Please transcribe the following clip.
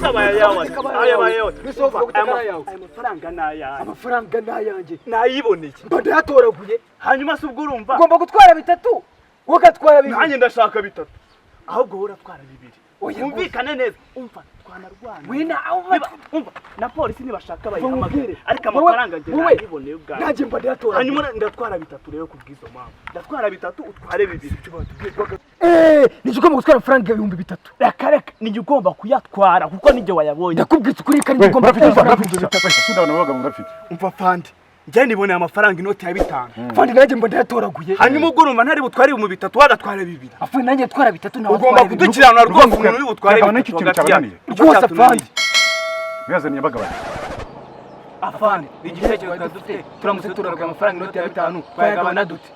nasaba yawe ayabayeho amafaranga n'ayanjye nayiboneye mbada yatoraguye hanyuma se ubwo urumva ugomba gutwara bitatu ugatwara bibiri nanjye ndashaka bitatu ahubwo uratwara bibiri umvikane neza umva twanarwana wina umva na polisi nibashaka bayihamagare ariko amafaranga nge nayiboneye ubwawe nanjye mbada yatora hanyuma ndatwara bitatu rero kubwizo mpamvu ndatwara bitatu utware bibiri nijye ugomba gutwara amafaranga ibihumbi bitatu reka nijye ugomba kuyatwara kuko nijye wayabonye ndakubwitse ukuri kandi nijye ugomba kuyatwara umva fandi njye niboneye amafaranga inoti ya 5 fandi nanjye mbada yatoraguye hanyuma ubwo urumva ntari butware ibihumbi bitatu wagatwara bibiri afu nanjye atwara bitatu nawe ugomba kudukiranura rwose umuntu uri butware bitatu rwose fandi mwazaniye bagabanye afandi igitekerezo dufite turamutse turaruka amafaranga inoti ya 5 twayagabana dute